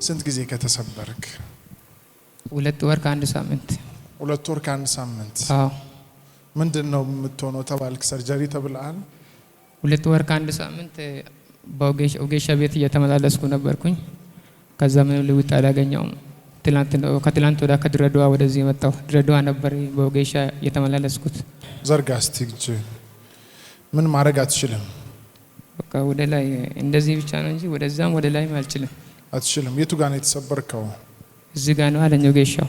ስንት ጊዜ ከተሰበርክ? 2 ወር ከአንድ ሳምንት። 2 ወር ከአንድ ሳምንት? አዎ። ምንድነው የምትሆነው ተባልክ? ሰርጀሪ ተብለሃል? 2 ወር ከአንድ ሳምንት በኦጌሻ ቤት እየተመላለስኩ ነበርኩኝ። ከዛ ምንም ልውጥ አላገኘሁም። ከትላንት ወደ ከድሬዳዋ ወደዚህ መጣሁ። ድሬዳዋ ነበር በኦጌሻ እየተመላለስኩት። ዘርጋ እስቲ እጅ። ምን ማድረግ አትችልም? በቃ ወደ ላይ እንደዚህ ብቻ ነው እንጂ ወደዛም ወደ ላይም አልችልም። አትችልም? የቱ ጋር ነው የተሰበርከው? እዚህ ጋር ነው አለኝ ኦጌሻው።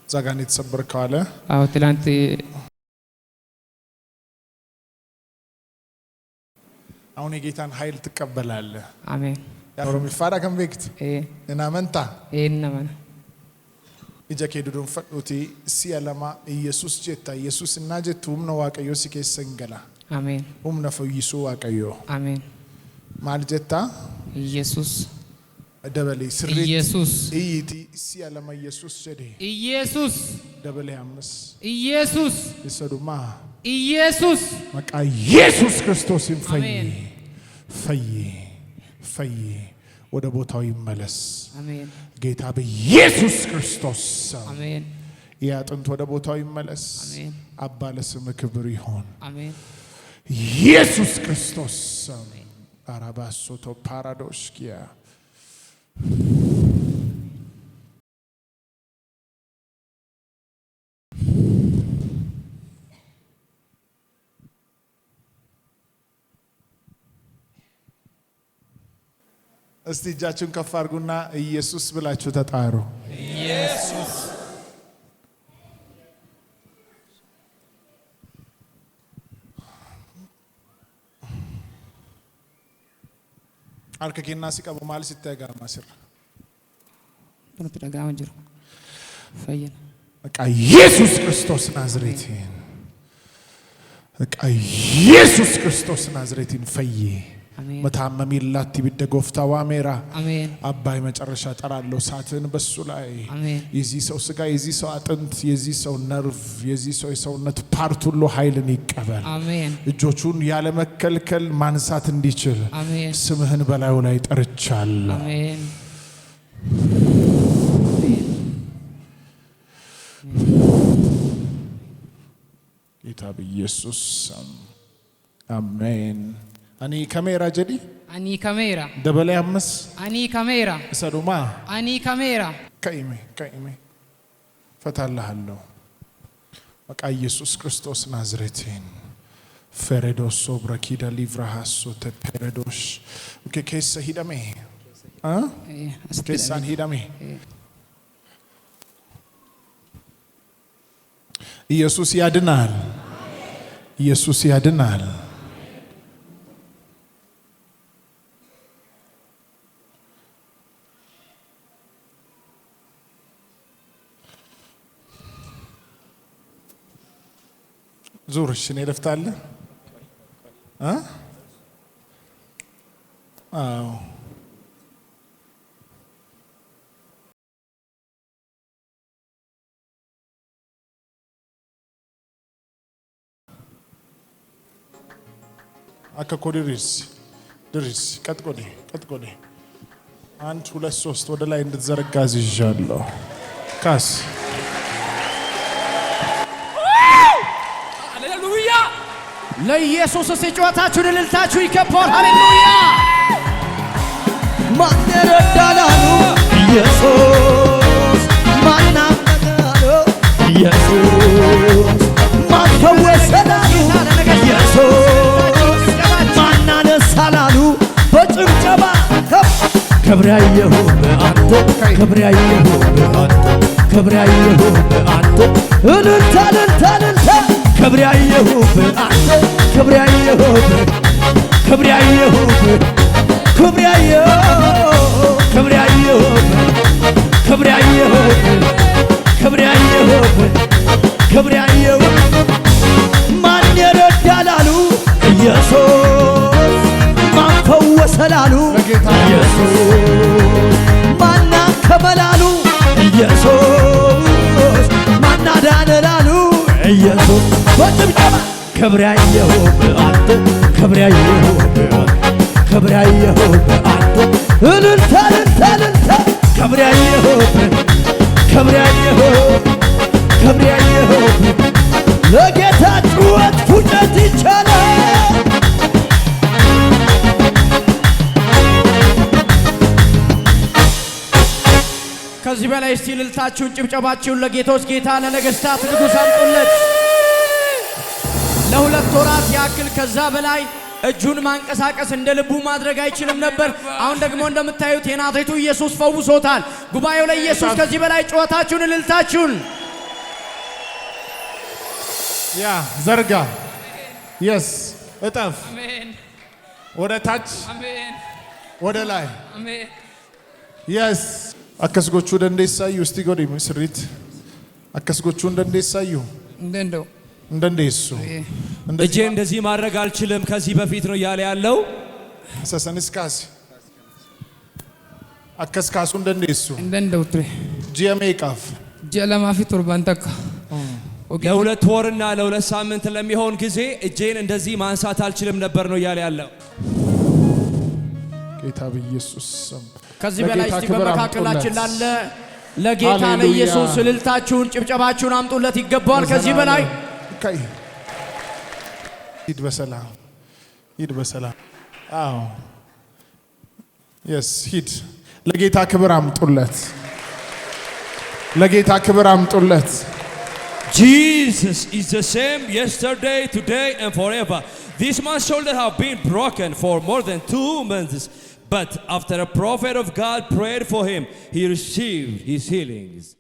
እዛ ጋር ነው የተሰበርከው አለ? አዎ። ትላንት አሁን የጌታን ኃይል ትቀበላለህ። አሜን። ያሮ ሚፋራ ከንቤክት እና መንታ እና ማን ኢጃኬ ዱዱን ፈዱቲ ሲያለማ ኢየሱስ ጀታ ኢየሱስ እና ጀቱም ነው ዋቀዮ ሲከሰንገላ አሜን። ነው ፈይሱ ዋቀዮ አሜን። ማል ጀታ ኢየሱስ ደበሌ ስሪ ኢየሱስ ኢቲ ሲያለማ ኢየሱስ ጀዴ ኢየሱስ ደበሌ አምስ ኢየሱስ ይሰዱማ ኢየሱስ መቃ ኢየሱስ ክርስቶስ ይፈይ ፈይ ፈይ ወደ ቦታው ይመለስ። አሜን። ጌታ በኢየሱስ ክርስቶስ አሜን። ያጥንት ወደ ቦታው ይመለስ። አሜን። አባ ለስምህ ክብር ይሁን። አሜን። ኢየሱስ ክርስቶስ አራባሶቶ ፓራዶስኪያ እስቲ እጃችሁን ከፍ አድርጉና ኢየሱስ ብላችሁ ተጣሩ። ኢየሱስ አልከኪና ሲቀቡ ማለት ሲተጋ ማስር ተደጋማ ጅሩ ፈየን በቃ ኢየሱስ ክርስቶስ ናዝሬትን በቃ ኢየሱስ ክርስቶስ ናዝሬትን ፈይ መታመም ይላት ቢደጎፍታ ዋሜራ አሜን። አባይ መጨረሻ ጠራለው ሳትን በሱ ላይ አሜን። የዚህ ሰው ስጋ የዚህ ሰው አጥንት የዚህ ሰው ነርቭ የዚህ ሰው የሰውነት ፓርት ሁሉ ኃይልን ይቀበል። አሜን። እጆቹን ያለ መከልከል ማንሳት እንዲችል አሜን። ስምህን በላዩ ላይ ጠርቻለሁ። አሜን። ጌታ በኢየሱስ አሜን። አኒ ካሜራ ጀዲ አኒ ካሜራ ደበለ አምስ አኒ ካሜራ ሰዱማ አኒ ካሜራ ከኢሜ ፈታለሃለሁ በቃ ኢየሱስ ክርስቶስ ናዝሬትን ፈሬዶስ ሶብራኪዳ ሊቭራሃሶ ተፔሬዶሽ ኬሳ ሂዳሜ ኬሳን ሂዳሜ ኢየሱስ ያድናል። ኢየሱስ ያድናል። ዙርሽ እኔ ለፍታለህ አዎ አከኮ ድሪስ ቀጥቆዴ 1 2 3 ወደ ላይ እንድትዘረጋ ዝዣለሁ። ካስ ሃሌሉያ ለኢየሱስ ሲጮታችሁ እልልታችሁ ይከፋል። ሃሌሉያ ማን ረዳላሉ ኢየሱስ ማን አመጣሉ ኢየሱስ ማን ተወሰዳሉ ኢየሱስ ማን አነሳላሉ በጭብጨባ ክብራየሁ በአንተ ክብራየሁ በአንተ ክብራየሁ በአንተ እልልታ ክብራየሁ በአንተ ክብራየሁ ክብራየሁ ክብራየሁ ክብራየሁ ክብራየሁ ክብራየሁ ክብራየሁ ማን ይረዳላሉ ኢየሱስ ማን ፈወሰላሉ ኢየሱስ ማን አከበላሉ ኢየሱስ ማን አዳነላሉ ኢየሱስ በጭብጨባ ክብራየሁ በአንተ ክብራየሁ በአንተ ክብራየሁ በአንተ እልልታ ያየሁብህ ክብር ያየሁብህ ክብር ያየሁብህ ለጌታ ጩኸት ፉጨት ይቻላል። ከዚህ በላይ እስቲ እልልታችሁን ጭብጨባችሁን ለጌቶች ጌታ ለነገሥታት ንጉሥ አምጡለት። ለሁለት ወራት ያክል ከዛ በላይ እጁን ማንቀሳቀስ እንደ ልቡ ማድረግ አይችልም ነበር። አሁን ደግሞ እንደምታዩት የናዝሬቱ ኢየሱስ ፈውሶታል። ጉባኤው ለኢየሱስ ከዚህ በላይ ጩኸታችሁን እልልታችሁን ያ ዘርጋ የስ እጠፍ ወደ ታች ወደ ላይ የስ አከስጎቹ ደንዴሳዩ እስቲ ጎዲ ምስሪት አከስጎቹ ደንዴሳዩ እንደንዴሱ እጄ እንደዚህ ማድረግ አልችልም ከዚህ በፊት ነው ያለ ያለው ሰሰንስካስ አከስካሱ እንደንዴሱ እንደንደውትሬ ጂኤምኤካፍ ጀለማፊ ቱርባንተካ ለሁለት ወርና ለሁለት ሳምንት ለሚሆን ጊዜ እጄን እንደዚህ ማንሳት አልችልም ነበር ነው ያለ ያለው ጌታ በኢየሱስ ስም። ከዚህ በላይ እስቲ በመካከላችን ላለ ለጌታ ለኢየሱስ እልልታችሁን ጭብጨባችሁን አምጡለት ይገባዋል። ከዚህ በላይ ሂድ በሰላም ሂድ በሰላም አዎ የስ ሂድ ለጌታ ክብር አምጡለት ለጌታ ክብር አምጡለት። Jesus is the same yesterday, today and forever. This man's shoulder have been broken for more than 2 months, but after a prophet of God prayed for him, he received his healings.